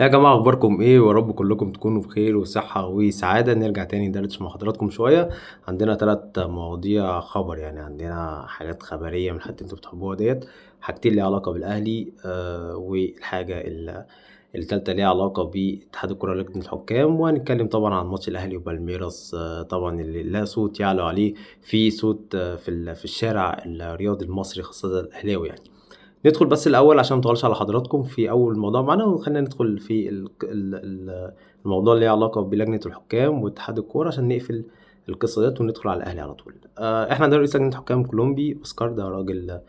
يا جماعة أخباركم إيه؟ ويا رب كلكم تكونوا بخير وصحة وسعادة. نرجع تاني ندردش مع حضراتكم شوية. عندنا 3 مواضيع خبر، يعني عندنا حاجات خبرية من الحاجات اللي انتوا بتحبوها ديت. حاجتين ليها علاقة بالأهلي، والحاجة التالتة ليها علاقة باتحاد الكرة ولجنة الحكام، وهنتكلم طبعا عن ماتش الأهلي وبالميراس، طبعا اللي لا صوت يعلو عليه، في صوت في الشارع الرياضي المصري خاصة الأهلاوي يعني. ندخل بس الأول عشان ما نطولش على حضراتكم في أول موضوع معانا، وخلينا ندخل في الموضوع اللي ليه علاقة بلجنة الحكام واتحاد الكورة عشان نقفل القصة ديت وندخل على الأهلي على طول. احنا عندنا رئيس لجنة حكام كولومبي اوسكار، ده راجل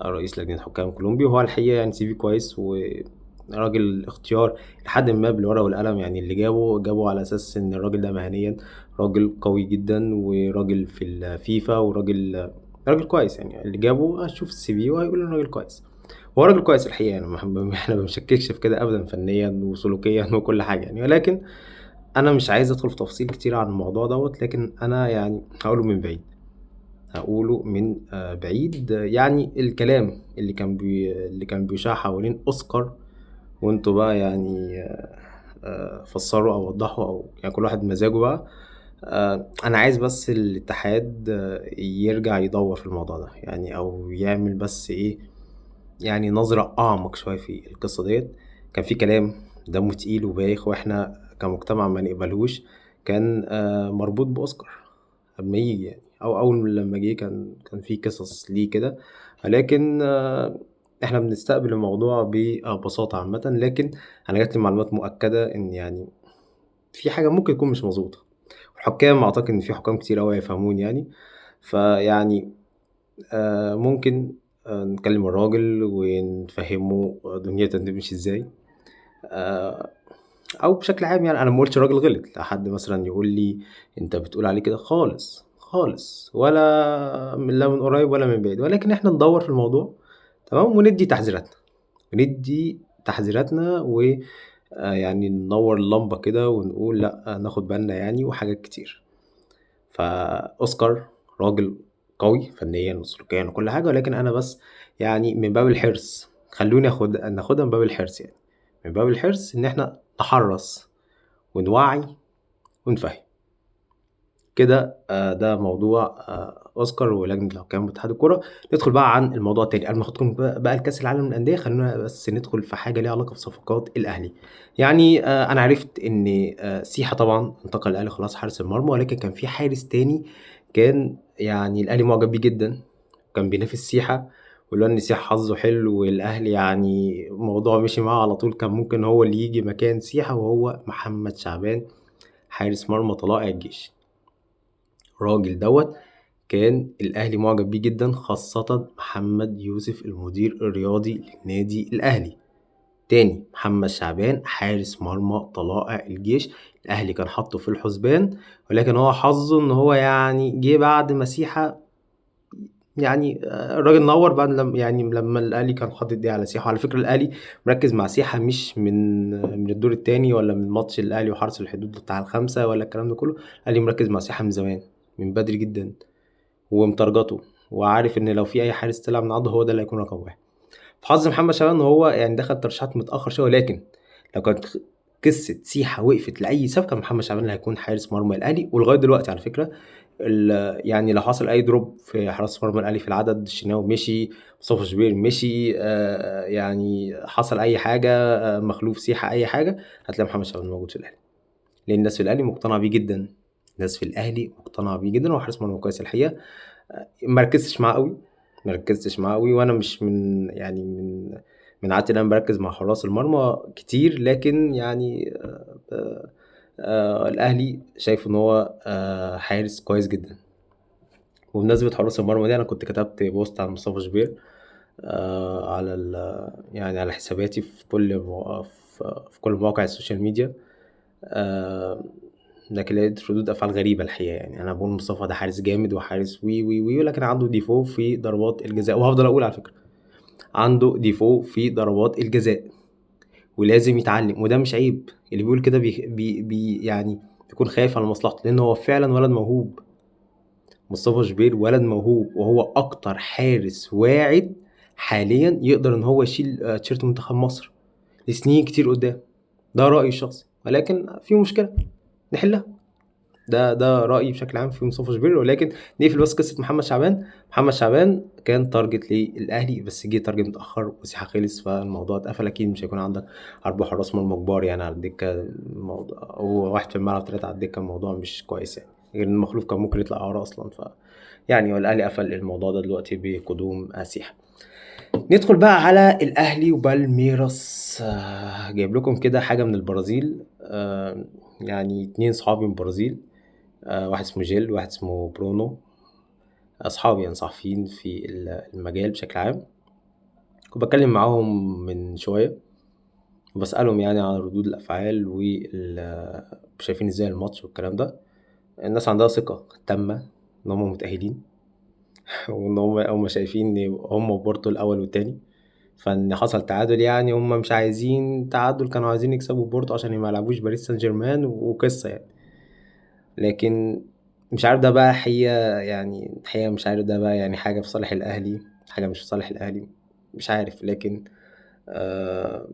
رئيس لجنة حكام كولومبي، وهو الحقيقة يعني سي في كويس، وراجل اختيار لحد ما بالورقة والقلم. يعني اللي جابه على أساس إن الراجل ده مهنيا راجل قوي جدا، وراجل في الفيفا، راجل كويس. يعني اللي جابه هشوف السي في وهيقول إنه راجل كويس. هو راجل كويس الحقيقة، يعني احنا ما بنشككش في كده ابدا، فنيا وسلوكيا وكل حاجة يعني. ولكن انا مش عايز ادخل في تفاصيل كتير عن الموضوع دوت، لكن انا يعني هقوله من بعيد. يعني الكلام اللي كان بيشاع حوالين اوسكار، وانتوا بقى يعني فسروا او وضحوا، او يعني كل واحد بمزاجه بقى. انا عايز بس الاتحاد يرجع يدور في الموضوع ده، يعني او يعمل بس ايه، يعني نظرة أعمق شوية في القصة ديت. كان في كلام دمه تقيل وبايخ، وإحنا كمجتمع ما نقبلهوش. كان مربوط بأوسكار لما يجي يعني، أو أول لما جه كان في قصص ليه كده. ولكن إحنا بنستقبل الموضوع ببساطة عامة. لكن أنا جاتلي معلومات مؤكدة إن يعني في حاجة ممكن تكون مش مظبوطة. الحكام أعتقد إن في حكام كتير أوي هيفهموني يعني. فيعني ممكن نكلم الراجل ونفهمه دنيتنا تمشي ازاي. آه، او بشكل عام، يعني انا ما قلتش الراجل غلط لحد مثلا يقول لي انت بتقول عليه كده خالص خالص، ولا من قريب ولا من بعيد. ولكن احنا ندور في الموضوع، تمام، وندي تحذيراتنا و يعني ننور اللمبة كده ونقول لا ناخد بالنا يعني، وحاجات كتير. فأوسكار راجل قوي فنيًا وسلوكيًا وكل حاجة، ولكن أنا بس يعني من باب الحرص، خلّوني ناخدها من باب الحرص يعني، من باب الحرص إن إحنا نحرّص ونوعّي ونفهِّم. كده ده موضوع أوسكار ولجنة الحكام واتحاد الكورة. ندخل بقى عن الموضوع التاني قبل ما آخدكم بقى لكأس العالم للأندية. خلّونا بس ندخل في حاجة ليها علاقة بصفقات الأهلي. يعني أنا عرفت إن سيحة طبعًا انتقل للأهلي خلاص حارس المرمى، ولكن كان في حارس تاني كان يعني الأهلي معجب بيه جدًا، وكان بينافس سيحة. ولولا إن سيحة حظه حلو والأهلي يعني الموضوع مشي معاه على طول، كان ممكن هو اللي ييجي مكان سيحة، وهو محمد شعبان حارس مرمى طلائع الجيش. الراجل دوّة كان الأهلي معجب بيه جدًا، خاصةً محمد يوسف المدير الرياضي للنادي الأهلي. تاني محمد شعبان حارس مرمى طلائع الجيش، الأهلي كان حاطّه في الحسبان، ولكن هو حظّه إن هو يعني جه بعد مسيحة. يعني الراجل نوّر بعد يعني لمّا الأهلي كان حاطط إيديه على سيحة. وعلى فكرة الأهلي مركّز مع سيحة مش من الدور التاني، ولا من ماتش الأهلي وحرس الحدود بتاع ال5 ولا الكلام ده كلّه. الأهلي مركّز مع سيحة من زمان، من بدري جدًا، ومتارجته، وعارف إن لو في أي حارس طلع من عنده هو ده اللي هيكون رقم 1. فحظ محمد شعبان إن هو يعني دخل ترشيحات متأخر شوية، ولكن لو كانت قصة سيحة وقفت لأي سبب كان محمد شعبان اللي هيكون حارس مرمى الأهلي. ولغاية دلوقتي على فكرة يعني لو حصل أي دروب في حراسة مرمى الأهلي في العدد، الشناوي مشي، مصطفى شوبير مشي، يعني حصل أي حاجة، مخلوف سيحة أي حاجة، هتلاقي محمد شعبان موجود في الأهلي. لأن الناس في الأهلي مقتنعة بيه جدًا، الناس في الأهلي مقتنعة بيه جدًا. وهو حارس مرمى كويس الحقيقة. ما ركزتش معاه أوي، وأنا مش من يعني من عادتي إن أنا باركّز مع حراس المرمى كتير. لكن يعني الأهلي شايفه إن هو حارس كويس جدًا. وبمناسبة حراس المرمى دي، أنا كنت كتبت بوست عن مصطفى شوبير على يعني على حساباتي في كل مواقع السوشيال ميديا. آآ لكن لقيت ردود أفعال غريبة الحقيقة. يعني أنا باقول مصطفى ده حارس جامد وحارس ولكن عنده default في ضربات الجزاء، وهافضل أقول على فكرة، عنده default في ضربات الجزاء ولازم يتعلم، وده مش عيب. اللي بيقول كده يعني بيكون خايف على مصلحته، لأن هو فعلًا ولد موهوب. مصطفى شوبير ولد موهوب، وهو أكتر حارس واعد حاليًا يقدر إن هو يشيل تيشيرت منتخب مصر لسنين كتير قدّام. ده رأيي الشخصي، ولكن في مشكلة نحلها. ده رأيي بشكل عام في مصطفى شوبير. ولكن نقفل بس قصة محمد شعبان. محمد شعبان كان تارجت للأهلي، بس جه تارجت متأخر وسيحة خلص، فالموضوع اتقفل. أكيد مش هيكون عندك 4 حراس مرمى كبار يعني على الدكة. الموضوع هو واحد في الملعب 3 على الدكة، الموضوع مش كويس يعني، غير إن المخلوف كان ممكن يطلع إعارة أصلا. يعني والأهلي قفل الموضوع ده دلوقتي بقدوم سيحة. ندخل بقى على الأهلي وبالميراس. جايب لكم كده حاجة من البرازيل. يعني 2 صحابي من البرازيل، واحد اسمه جيل وواحد اسمه برونو. أصحابي يعني صحفيين في المجال بشكل عام. كنت بتكلم معاهم من شوية وبسألهم يعني عن ردود الأفعال شايفين ازاي الماتش والكلام ده. الناس عندها ثقة تامة إن هم متأهلين وإن هم شايفين إن هم وبورتو الأول والتاني، فإن حصل تعادل يعني هم مش عايزين تعادل، كانوا عايزين يكسبوا بورتو عشان ما يلعبوش باريس سان جيرمان وقصة يعني. لكن مش عارف ده بقى حقيقة يعني، الحقيقة مش عارف ده بقى يعني حاجة في صالح الأهلي، حاجة مش في صالح الأهلي، مش عارف. لكن آه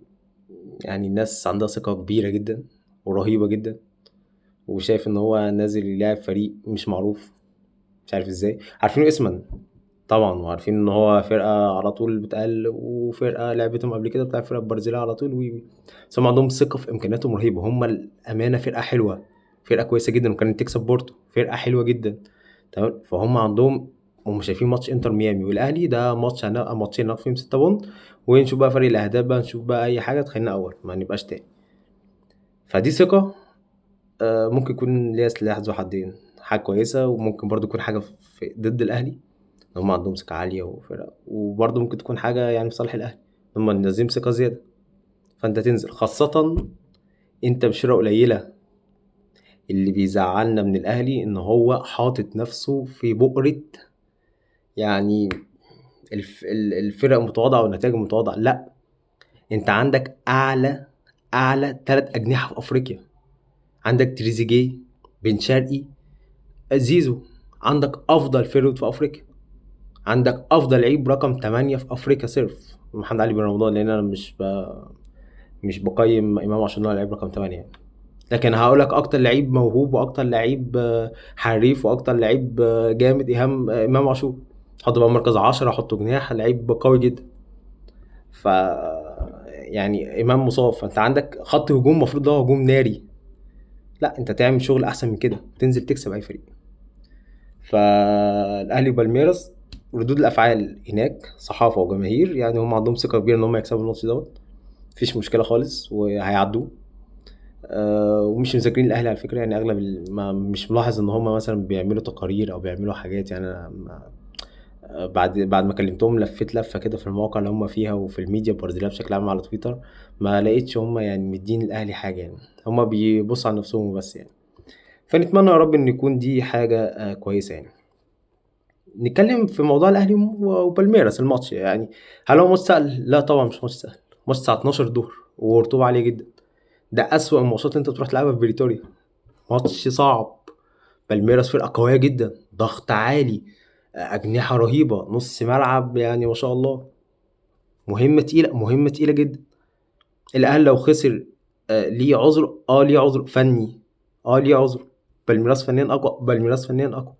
يعني الناس عندها ثقة كبيرة جدا ورهيبة جدا، وشايف إن هو نازل يلاعب فريق مش معروف. مش عارف ازاي عارفينه اسما طبعا، وعارفين ان هو فرقة على طول بتقل، وفرقة لعبتهم قبل كده بتاع فرقة برازيلية على طول وي. بس هم عندهم ثقة في امكانياتهم رهيبة. هم الامانة فرقة حلوة، فرقة كويسة جدا، وكانت تكسب بورتو، فرقة حلوة جدا. تمام. فهم عندهم، هم شايفين ماتش انتر ميامي والاهلي ده ماتش هنبقى ماتشين ناخد فيهم 6 بونت، ونشوف بقى فريق الاهداف بقى، نشوف بقى اي حاجة تخلينا اول ما نبقاش تاني. فدي ثقة. ممكن يكون ليها سلاح ذو حدين، حاجة كويسة وممكن برضو يكون حاجة ضد الأهلي، إن هم عندهم ثقة عالية وفرق، وبرضو ممكن تكون حاجة يعني في صالح الأهلي إن هم نازلين ثقة زيادة. فأنت تنزل خاصة أنت بشرة قليلة. اللي بيزعلنا من الأهلي إن هو حاطط نفسه في بؤرة يعني الفرق متواضعة والنتائج متواضعة. لأ، أنت عندك أعلى 3 أجنحة في أفريقيا. عندك تريزيجيه، بن شرقي، زيزو. عندك افضل فيرود في افريقيا، عندك افضل لعيب رقم 8 في افريقيا صرف محمد علي بن رمضان، لان انا مش بقيم امام عاشور إن هو لعيب رقم 8 يعني. لكن هقول لك اكتر لعيب موهوب واكتر لعيب حريف واكتر لعيب جامد امام عاشور. حطه بقى مركز 10، حطه جناح، لعيب قوي جدا. ف يعني امام مصاب، فانت عندك خط هجوم المفروض ده هجوم ناري. لا، انت تعمل شغل احسن من كده، تنزل تكسب اي فريق. فالاهلي وبالميراس ردود الافعال هناك صحافه وجماهير يعني هم عندهم ثقه كبيره ان هم يكسبوا الماتش دوت. مفيش مشكله خالص وهيعدوه. ومش مذاكرين الاهلي على فكره يعني. اغلب ما مش ملاحظ ان هم مثلا بيعملوا تقارير او بيعملوا حاجات يعني. انا بعد ما كلمتهم لفيت لفه كده في المواقع اللي هم فيها وفي الميديا البرازيليه بشكل عام على تويتر، ما لقيتش هم يعني مدين الاهلي حاجه يعني. هم بيبصوا على نفسهم بس يعني. فنتمنى يا رب ان يكون دي حاجه كويسه يعني. نتكلم في موضوع الاهلي وبالميراس الماتش يعني. هل هو ماتش سهل؟ لا طبعا مش ماتش سهل. ماتش الساعه 12 الظهر ورطوبه عاليه جدا. ده اسوأ الماتشات اللي انت تروح تلعبها في بريتوريا. ماتش صعب. بالميراس فرقه قويه جدا، ضغط عالي، اجنحه رهيبه، نص ملعب يعني ما شاء الله. مهمه تقيله، مهمه تقيله جدا. الاهلي لو خسر ليه عذر، ليه عذر فني، ليه عذر. بالميراس فنيا اقوى، بالميراس فنيا اقوى.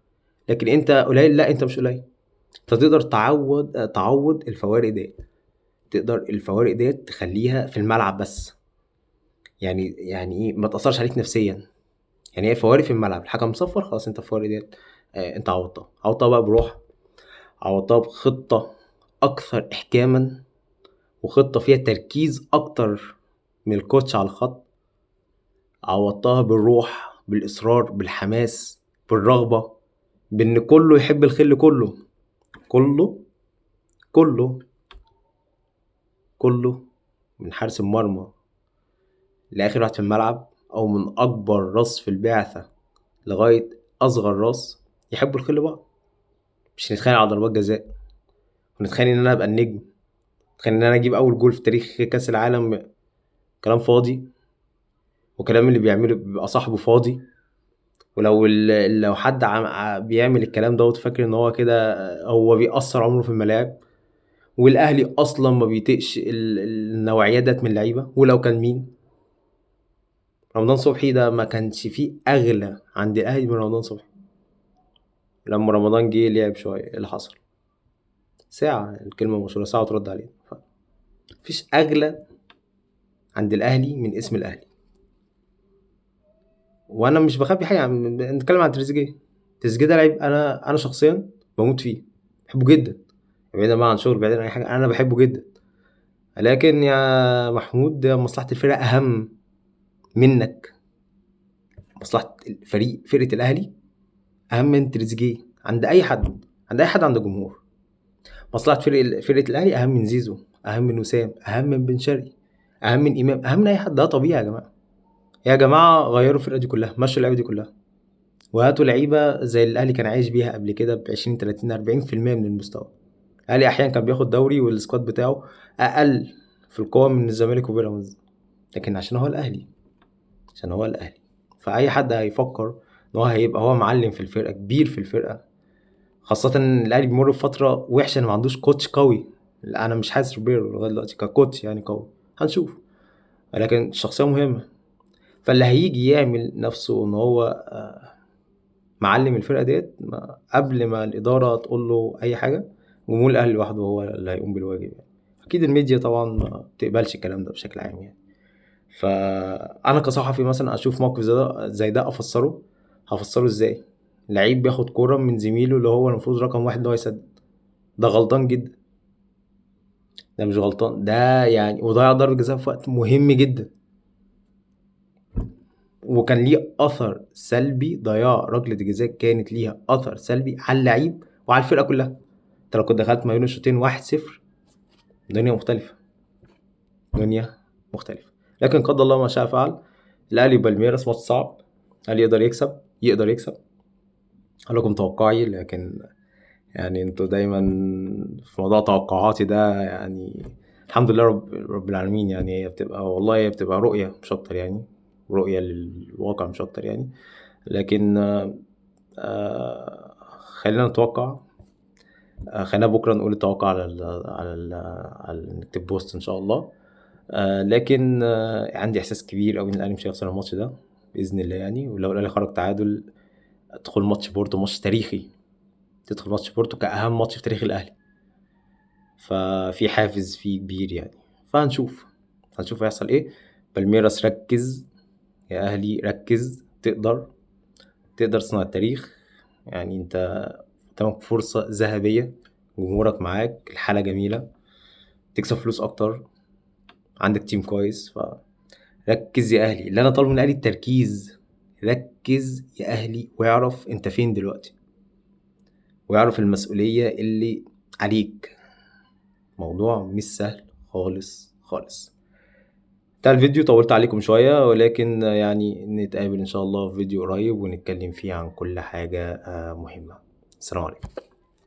لكن انت قليل؟ لا، انت مش قليل. انت تقدر تعوض الفوارق ديت. تقدر الفوارق ديت تخليها في الملعب بس. يعني ايه؟ ما تأثرش عليك نفسيا. يعني هي فوارق في الملعب، الحكم صفر خلاص، انت الفوارق ديت انت عوضتها بقى بروح، عوضتها بخطة اكثر احكاما، وخطة فيها تركيز اكتر من الكوتش على الخط. عوضتها بالروح، بالاصرار، بالحماس، بالرغبة، بان كله يحب الخل كله. كله كله كله من حارس المرمى لآخر واحد في الملعب، أو من أكبر راس في البعثة لغاية أصغر راس، يحبوا الخل بعض. مش نتخانق على ضربات جزاء، ونتخانق إن أنا أبقى النجم، نتخانق إن أنا أجيب أول جول في تاريخ كأس العالم. كلام فاضي، وكلام اللي بيعمله بيبقى صاحبه فاضي. ولو لو حد بيعمل الكلام دوت فاكر إن هو كده هو بيأثر عمره في الملاعب. والأهلي أصلا ما بيطيقش النوعيات ديت من اللعيبة، ولو كان مين. رمضان صبحي ده ما كانش فيه أغلى عند الأهلي من رمضان صبحي. لما رمضان جه لعب شوية، إيه اللي حصل؟ ساعة، الكلمة المشهورة ساعة وترد عليه. مفيش أغلى عند الأهلي من اسم الأهلي. وأنا مش بخبي حاجة، نتكلم عن تريزيجيه. تريزيجيه ده لعيب أنا شخصيا بموت فيه، بحبه جدا، بعيدا بقى عن شغل، بعيدا عن أي حاجة، أنا بحبه جدا. لكن يا محمود، مصلحة الفرقة أهم منك. مصلحة الفريق، فرقة الأهلي، أهم من تريزيجيه عند أي حد، عند أي حد، عند الجمهور. مصلحة فرقة الأهلي أهم من زيزو، أهم من وسام، أهم من بن شرقي، أهم من إمام، أهم من أي حد. ده طبيعي يا جماعة. يا جماعة غيروا الفرقة دي كلها، مشوا اللعيبة دي كلها، وهاتوا لعيبة زي اللي الأهلي كان عايش بيها قبل كده ب20 30 40% من المستوى. الأهلي أحيانا كان بياخد دوري والسكواد بتاعه أقل في القوة من الزمالك وبيراميدز، لكن عشان هو الأهلي، عشان هو الأهلي. فأي حد هيفكر إن هو هيبقى هو معلم في الفرقة، كبير في الفرقة، خاصة إن الأهلي بيمر بفترة وحشة إن ما عندوش كوتش قوي. لا، أنا مش حاسس روبيرو لغاية دلوقتي ككوتش يعني قوي، هنشوف، ولكن الشخصية مهمة. فاللي هيجي يعمل نفسه إن هو معلم الفرقة ديت، قبل ما الإدارة تقول له أي حاجة، جمهور الأهلي لوحده هو اللي هيقوم بالواجب يعني. أكيد الميديا طبعا ما بتقبلش الكلام ده بشكل عام يعني. فأنا كصحفي مثلا أشوف موقف زي ده هفسره إزاي؟ لعيب بياخد كورة من زميله اللي هو المفروض رقم واحد اللي هو يسدد، ده غلطان جدا. ده مش غلطان، ده يعني وضيع ضربة جزاء في وقت مهم جدا، وكان ليه أثر سلبي. ضياع ركلة الجزاء كانت ليها أثر سلبي على اللعيب وعلى الفرقة كلها. انت لو كنت دخلت ما بين الشوطين 1-0، دنيا مختلفة، دنيا مختلفة. لكن قدر الله ما شاء فعل. الأهلي وبالميراس ماتش صعب، الأهلي يقدر يكسب. أقول لكم توقعي، لكن يعني انتوا دايما في موضوع توقعاتي ده يعني الحمد لله رب العالمين. يعني هي بتبقى رؤية مش أكتر يعني، رؤية للواقع مش أكتر يعني. لكن خلينا نتوقع. خلينا بكرة نقول التوقع نكتب بوست إن شاء الله. لكن عندي إحساس كبير أوي إن الأهلي مش هيخسر الماتش ده بإذن الله يعني. ولو الأهلي خرج تعادل، تدخل ماتش بورتو، ماتش تاريخي، تدخل ماتش بورتو كأهم ماتش في تاريخ الأهلي، ففي حافز فيه كبير يعني. فهنشوف هيحصل إيه. بالميراس ركز يا أهلي، ركز، تقدر تصنع التاريخ يعني. أنت قدامك فرصة ذهبية، جمهورك معاك، الحالة جميلة، تكسب فلوس أكتر، عندك تيم كويس. فركز يا أهلي، اللي أنا طالبه من الأهلي التركيز. ركز يا أهلي، واعرف أنت فين دلوقتي، واعرف المسؤولية اللي عليك. موضوع مش سهل خالص خالص. ده الفيديو طولت عليكم شوية، ولكن يعني نتقابل إن شاء الله في فيديو قريب ونتكلم فيه عن كل حاجة مهمة. السلام عليكم.